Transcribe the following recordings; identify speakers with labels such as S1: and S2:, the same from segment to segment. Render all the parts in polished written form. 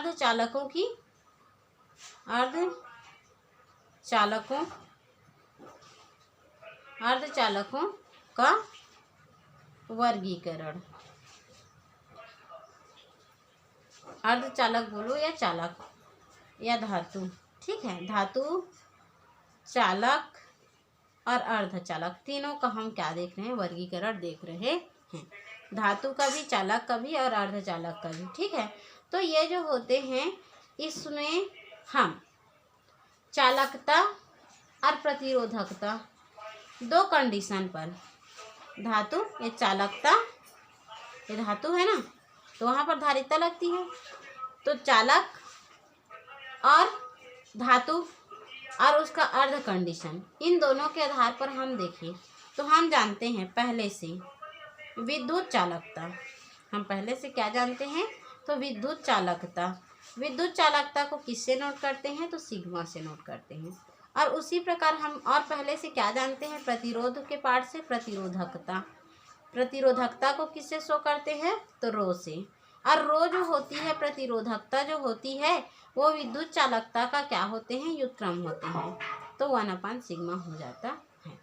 S1: अर्धचालकों की अर्धचालकों का वर्गीकरण। अर्धचालक बोलो या चालक या धातु, ठीक है। धातु, चालक और अर्धचालक तीनों का हम क्या देख रहे हैं, वर्गीकरण देख रहे हैं। धातु का भी, चालक का भी और अर्धचालक का भी, ठीक है। तो ये जो होते हैं इसमें हम चालकता और प्रतिरोधकता दो कंडीशन पर, धातु ये चालकता, ये धातु है ना तो वहाँ पर धारिता लगती है, तो चालक और धातु और उसका अर्ध कंडीशन, इन दोनों के आधार पर हम देखें तो हम जानते हैं पहले से विद्युत चालकता। हम पहले से क्या जानते हैं, तो विद्युत चालकता। विद्युत चालकता को किससे नोट करते हैं, तो सिग्मा से नोट करते हैं। और उसी प्रकार हम और पहले से क्या जानते हैं, प्रतिरोध के पार्ट से प्रतिरोधकता। प्रतिरोधकता को किससे शो करते हैं, तो रो से। और रो जो होती है, प्रतिरोधकता जो होती है, वो विद्युत चालकता का क्या होते हैं, व्युत्क्रम होते हैं, तो 1/सिग्मा हो जाता है,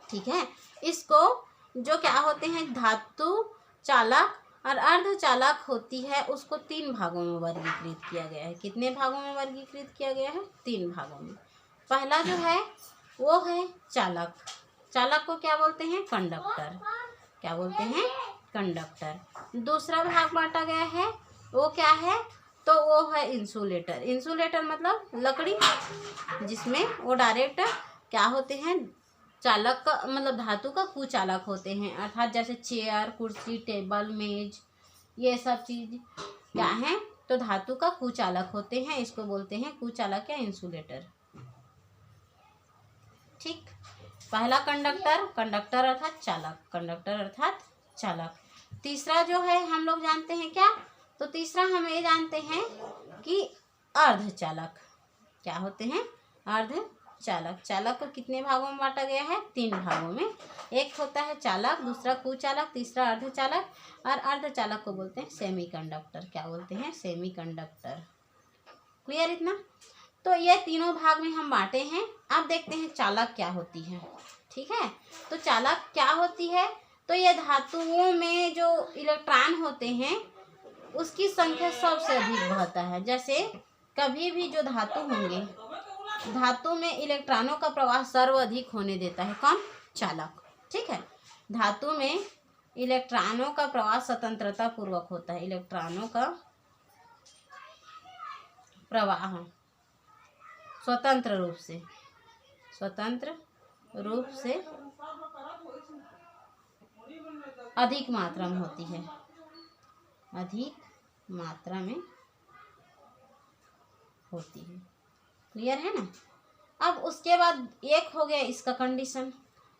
S1: ठीक है। इसको जो क्या होते हैं, धातु, चालक और अर्धचालक होती है, उसको 3 भागों में वर्गीकृत किया गया है। कितने भागों में वर्गीकृत किया गया है, 3 भागों में। पहला जो है वो है चालक। चालक को क्या बोलते हैं, कंडक्टर। क्या बोलते हैं, कंडक्टर। दूसरा भाग बांटा गया है वो क्या है, तो वो है इंसुलेटर। इंसुलेटर मतलब लकड़ी, जिसमें वो डायरेक्ट क्या होते हैं, चालक का मतलब धातु का कुचालक होते हैं, अर्थात जैसे चेयर, कुर्सी, टेबल, मेज, ये सब चीज क्या है, तो धातु का कुचालक होते हैं। इसको बोलते हैं कुचालक या इंसुलेटर, ठीक। पहला कंडक्टर, कंडक्टर अर्थात चालक, कंडक्टर अर्थात चालक। तीसरा जो है हम लोग जानते हैं क्या, तो तीसरा हम ये जानते हैं कि अर्धचालक। क्या होते हैं, अर्धचालक। चालक को कितने भागों में बांटा गया है, 3 भागों में। एक होता है चालक, दूसरा कुचालक, तीसरा अर्धचालक। और अर्धचालक को बोलते हैं सेमीकंडक्टर। क्या बोलते हैं, सेमीकंडक्टर। क्लियर इतना। तो ये तीनों भाग में हम बांटे हैं। अब देखते हैं चालक क्या होती है, ठीक है। तो चालक क्या होती है, तो ये धातुओं में जो इलेक्ट्रॉन होते हैं उसकी संख्या सबसे अधिक बहता है। जैसे कभी भी जो धातु होंगे, धातु में इलेक्ट्रॉनों का प्रवाह सर्वाधिक होने देता है कौन, चालक, ठीक है। धातु में इलेक्ट्रॉनों का प्रवाह स्वतंत्रता पूर्वक होता है। इलेक्ट्रॉनों का प्रवाह स्वतंत्र रूप से अधिक मात्रा में होती है, अधिक मात्रा में होती है। क्लियर है ना। अब उसके बाद एक हो गया इसका कंडीशन,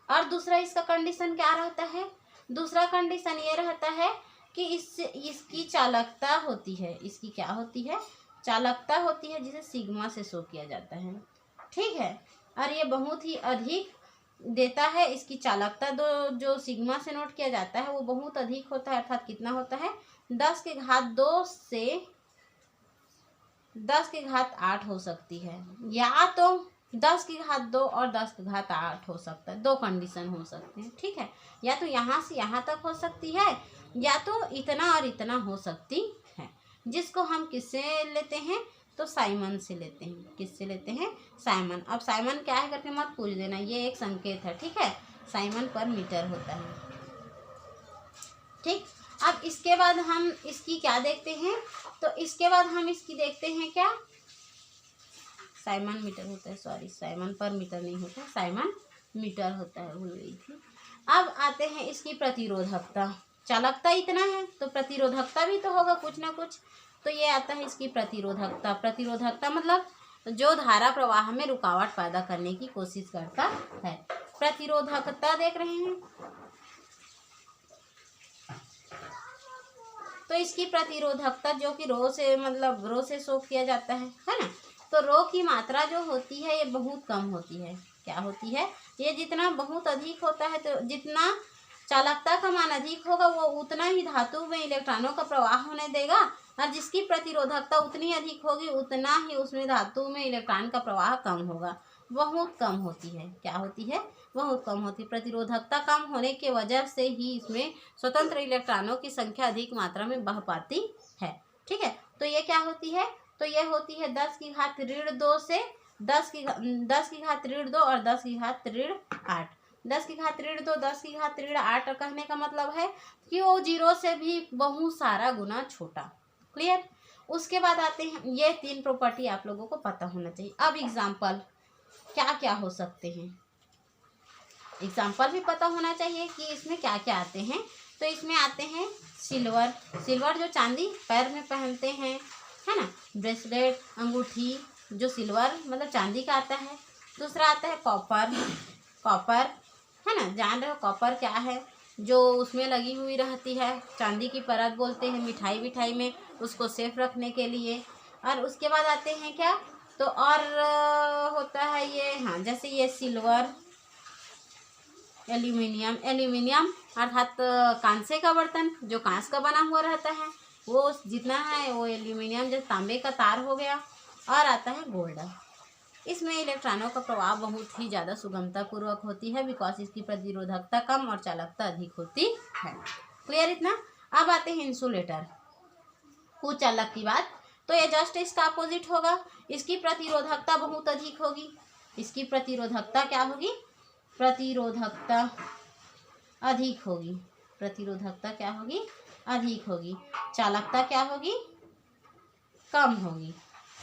S1: और दूसरा इसका कंडीशन क्या रहता है, दूसरा कंडीशन ये रहता है कि इसकी चालकता होती है। इसकी क्या होती है, चालकता होती है, जिसे सिग्मा से शो किया जाता है, ठीक है। और ये बहुत ही अधिक देता है। इसकी चालकता जो सिग्मा से नोट किया जाता है वो बहुत अधिक होता है, अर्थात कितना होता है, 10⁻2 से 10⁸ हो सकती है, या तो 10⁻2 और 10⁸ हो सकता है। 2 कंडीशन हो सकते हैं, ठीक है। या तो यहाँ से यहाँ तक हो सकती है, या तो इतना और इतना हो सकती है, जिसको हम किससे लेते हैं, तो साइमन से लेते हैं। किससे लेते हैं, साइमन। अब साइमन क्या है करके मत पूछ देना, ये एक संकेत है, ठीक है। साइमन पर मीटर होता है, ठीक। अब इसके बाद हम इसकी क्या देखते हैं, तो इसके बाद हम इसकी देखते हैं क्या, साइमन मीटर होता है, सॉरी साइमन पर मीटर नहीं होता है, साइमन मीटर होता है, भूल गई थी। अब आते हैं इसकी प्रतिरोधकता। चालकता इतना है तो प्रतिरोधकता भी तो होगा कुछ ना कुछ, तो ये आता है इसकी प्रतिरोधकता। प्रतिरोधकता मतलब जो धारा प्रवाह में रुकावट पैदा करने की कोशिश करता है, प्रतिरोधकता देख रहे हैं। तो इसकी प्रतिरोधकता जो कि रो से मतलब रो से शो किया जाता है ना, तो रो की मात्रा जो होती है ये बहुत कम होती है। क्या होती है, ये जितना बहुत अधिक होता है, तो जितना चालकता का मान अधिक होगा वो उतना ही धातु में इलेक्ट्रॉनों का प्रवाह होने देगा, और जिसकी प्रतिरोधकता उतनी अधिक होगी उतना ही उसमें धातु में इलेक्ट्रॉन का प्रवाह कम होगा, बहुत कम होती है। क्या होती है? बहुत कम होती है। प्रतिरोधकता कम होने की वजह से ही इसमें स्वतंत्र इलेक्ट्रॉनों की संख्या अधिक मात्रा में बह पाती है। ठीक है, तो ये क्या होती है? तो ये होती है 10⁻2 से 10⁻2 और 10⁻8। 10⁻2 10⁻8 कहने का मतलब है कि वो 0 से भी बहुत सारा गुना छोटा। क्लियर? उसके बाद आते हैं, ये 3 प्रॉपर्टी आप लोगों को पता होना चाहिए। अब एग्जाम्पल क्या क्या हो सकते हैं, एग्जाम्पल भी पता होना चाहिए कि इसमें क्या क्या आते हैं। तो इसमें आते हैं सिल्वर, सिल्वर जो चांदी पैर में पहनते हैं, है ना, ब्रेसलेट, अंगूठी, जो सिल्वर मतलब चांदी का आता है। दूसरा आता है कॉपर, कॉपर है ना, जान रहे हो कॉपर क्या है? जो उसमें लगी हुई रहती है, चांदी की परत बोलते हैं, मिठाई विठाई में उसको सेफ रखने के लिए। और उसके बाद आते हैं क्या, तो और होता है ये, हाँ, जैसे ये सिल्वर, एल्यूमिनियम, एल्यूमिनियम अर्थात कांसे का बर्तन जो कांच का बना हुआ रहता है, वो जितना है वो एल्यूमिनियम, जैसे तांबे का तार हो गया। और आता है गोल्ड, इसमें इलेक्ट्रॉनों का प्रवाह बहुत ही ज़्यादा सुगमता पूर्वक होती है, बिकॉज इसकी प्रतिरोधकता कम और चालकता अधिक होती है। क्लियर इतना? अब आते हैं इंसुलेटर, कुचालक की बात। तो ये जस्ट इसका अपोजिट होगा, इसकी प्रतिरोधकता बहुत अधिक होगी। इसकी प्रतिरोधकता क्या होगी? प्रतिरोधकता अधिक होगी। प्रतिरोधकता क्या होगी? अधिक होगी। चालकता क्या होगी? कम होगी।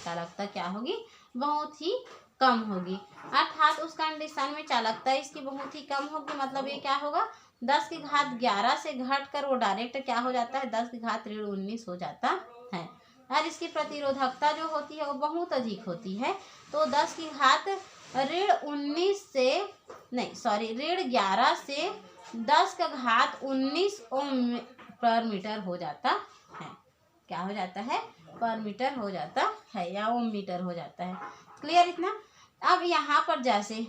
S1: चालकता क्या होगी? बहुत ही कम होगी। अर्थात उस कंडीशन में चालकता इसकी बहुत ही कम होगी, मतलब ये क्या होगा, 10⁻11 से घटकर वो डायरेक्ट क्या हो जाता है, 10⁻19 हो जाता है। और इसकी प्रतिरोधकता जो होती है वो बहुत अधिक होती है, तो 10⁻11 से 10⁻19 ओम पर मीटर हो जाता है। क्या हो जाता है? पर मीटर हो जाता है या ओम मीटर हो जाता है। क्लियर इतना? अब यहाँ पर जैसे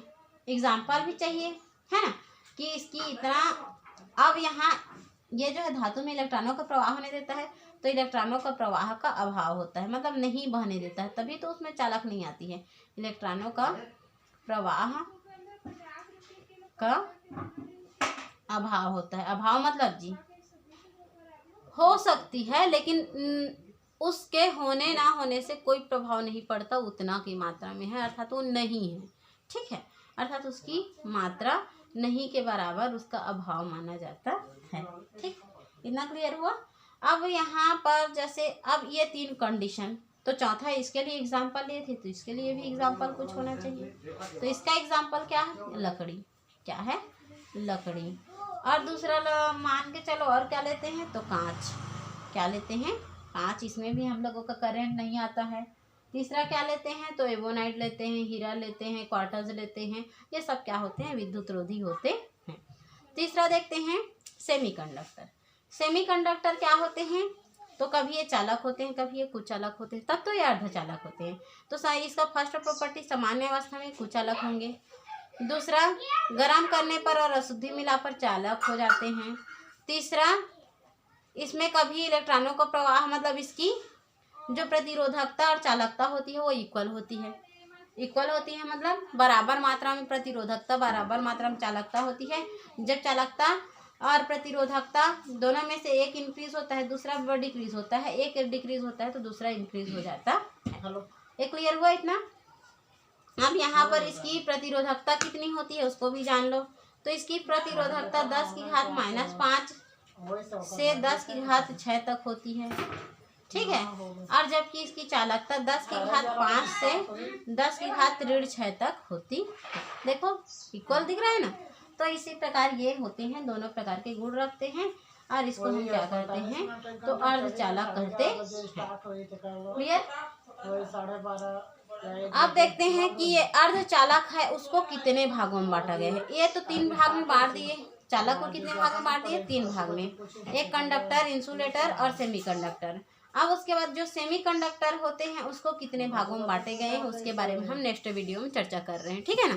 S1: एग्जाम्पल भी चाहिए, है ना, कि इसकी इतना, अब यहाँ ये जो है धातु में इलेक्ट्रॉनों का प्रवाह होने देता है, तो इलेक्ट्रॉनों का प्रवाह का अभाव होता है, मतलब नहीं बहने देता है, तभी तो उसमें चालक नहीं आती है। इलेक्ट्रॉनों का प्रवाह का अभाव होता है। अभाव मतलब जी हो सकती है, लेकिन उसके होने ना होने से कोई प्रभाव नहीं पड़ता, उतना की मात्रा में है, अर्थात वो नहीं है। ठीक है, अर्थात उसकी मात्रा नहीं के बराबर उसका अभाव माना जाता है। ठीक, इतना क्लियर हुआ? अब यहाँ पर जैसे अब ये 3 कंडीशन, तो चौथा इसके लिए एग्जाम्पल लिए थे, तो इसके लिए भी एग्जाम्पल कुछ होना चाहिए। तो इसका एग्जाम्पल क्या है? लकड़ी। क्या है? लकड़ी। और दूसरा मान के चलो और क्या लेते हैं, तो कांच। क्या लेते हैं? कांच, इसमें भी हम लोगों का करंट नहीं आता है। तीसरा क्या लेते हैं, तो एवोनाइट लेते हैं, हीरा लेते हैं, क्वार्टज लेते हैं, ये सब क्या होते हैं? विद्युत रोधी होते हैं। तीसरा देखते हैं सेमीकंडक्टर। सेमीकंडक्टर क्या होते हैं, तो कभी ये चालक होते हैं, कभी ये कुचालक होते हैं, तब तो ये अर्धचालक होते हैं। तो इसका फर्स्ट प्रॉपर्टी सामान्य अवस्था में कुचालक होंगे। दूसरा, गर्म करने पर और अशुद्धि मिला पर चालक हो जाते हैं। तीसरा, इसमें कभी इलेक्ट्रॉनों का प्रवाह, मतलब इसकी जो प्रतिरोधकता और चालकता होती है वो इक्वल होती है। इक्वल होती है मतलब बराबर मात्रा में प्रतिरोधकता, बराबर मात्रा में चालकता होती है। जब चालकता और प्रतिरोधकता दोनों में से एक इंक्रीज होता है, दूसरा डिक्रीज होता है, एक डिक्रीज होता है तो दूसरा इंक्रीज हो जाता है। एक क्लियर हुआ इतना? अब यहाँ पर इसकी प्रतिरोधकता कितनी होती है उसको भी जान लो। तो इसकी प्रतिरोधकता 10⁻5 से 10⁻6 तक होती है। ठीक है, और जबकि इसकी चालकता 10⁻5 से 10⁻6 तक होती है। देखो इक्वल दिख रहा है ना? तो इसी प्रकार ये होते हैं, दोनों प्रकार के गुण रखते हैं, और इसको हम क्या कहते हैं, तो अर्धचालक कहते हैं। क्लियर? अब देखते हैं कि ये अर्धचालक है, उसको कितने भागों में बांटा गया है। ये तो 3 भाग में बांट दिए, चालक को कितने भाग में बांट दिए? 3 भाग में, एक कंडक्टर, इंसुलेटर और सेमीकंडक्टर। अब उसके बाद जो सेमीकंडक्टर होते हैं उसको कितने भागों में बांटे गए हैं उसके बारे में हम नेक्स्ट वीडियो में चर्चा कर रहे हैं। ठीक है ना?